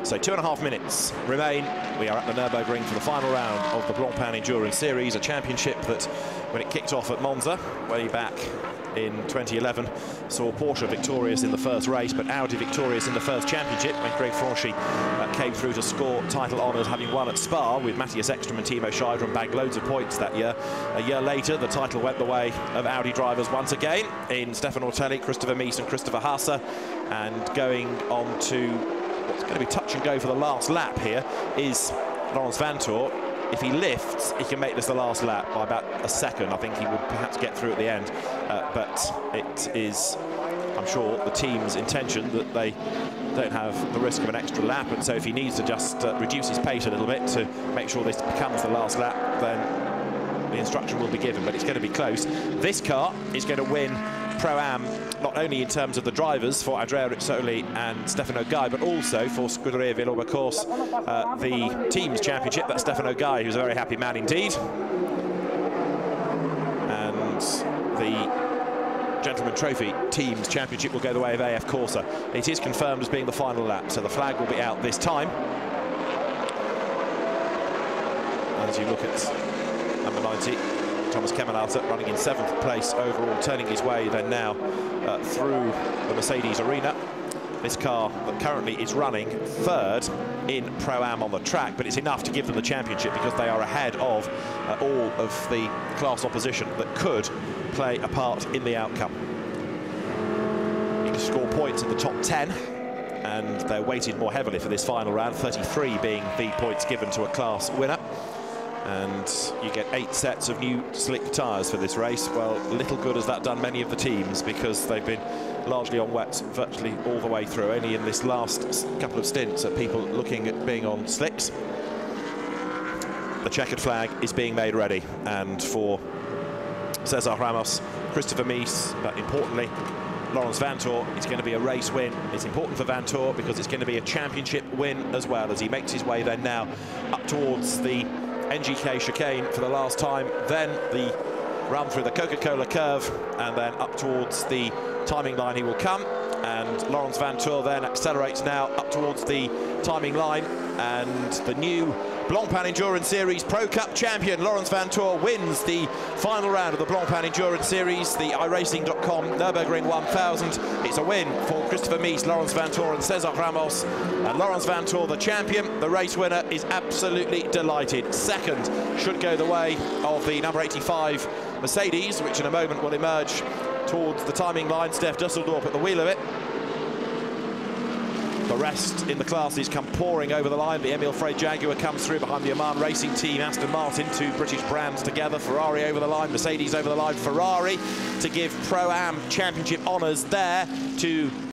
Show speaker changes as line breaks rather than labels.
So 2.5 minutes remain. We are at the Nürburgring for the final round of the Blancpain Endurance Series, a championship that, when it kicked off at Monza way back in 2011, saw Porsche victorious in the first race, but Audi victorious in the first championship when Greg Franchi came through to score title honours, having won at Spa with Matthias Ekstrom and Timo Scheider and bagged loads of points that year. A year later, the title went the way of Audi drivers once again in Stefan Ortelli, Christopher Mies and Christopher Haase, and going on to what's going to be touch and go for the last lap here is Laurens Vanthoor. If he lifts, he can make this the last lap by about a second. I think he would perhaps get through at the end, but it is, I'm sure, the team's intention that they don't have the risk of an extra lap, and so if he needs to just reduce his pace a little bit to make sure this becomes the last lap, then the instruction will be given, but it's going to be close. This car is going to win Pro-Am, not only in terms of the drivers for Andrea Rizzoli and Stefano Gai, but also for Scuderia Villorba-Corse, the team's championship. That's Stefano Gai, who's a very happy man indeed. And the Gentleman Trophy team's championship will go the way of AF Corsa. It is confirmed as being the final lap, so the flag will be out this time. As you look at number 90, Thomas Kemenalter running in 7th place overall, turning his way then now through the Mercedes arena. This car that currently is running 3rd in Pro-Am on the track, but it's enough to give them the championship because they are ahead of all of the class opposition that could play a part in the outcome. Need to score points in the top 10, and they're weighted more heavily for this final round, 33 being the points given to a class winner. And you get 8 sets of new slick tyres for this race. Well, little good has that done many of the teams because they've been largely on wets virtually all the way through. Only in this last couple of stints are people looking at being on slicks. The checkered flag is being made ready, and for Cesar Ramos, Christopher Mies, but importantly Laurens Vanthoor, it's going to be a race win. It's important for Vanthoor because it's going to be a championship win as well, as he makes his way then now up towards the NGK chicane for the last time, then the run through the Coca-Cola curve, and then up towards the timing line he will come. And Laurens Vanthoor then accelerates now up towards the timing line, and the new Blancpain Endurance Series Pro Cup champion Laurens Vanthoor wins the final round of the Blancpain Endurance Series, the iRacing.com Nürburgring 1000. It's a win for Christopher Mies, Laurens Vanthoor and Cesar Ramos. And Laurens Vanthoor, the champion, the race winner, is absolutely delighted. 2nd should go the way of the number 85 Mercedes, which in a moment will emerge towards the timing line. Steph Dusseldorp at the wheel of it. The rest in the classes come pouring over the line. The Emil Frey Jaguar comes through behind the Oman Racing Team, Aston Martin, 2 British brands together. Ferrari over the line, Mercedes over the line. Ferrari to give Pro-Am championship honours there to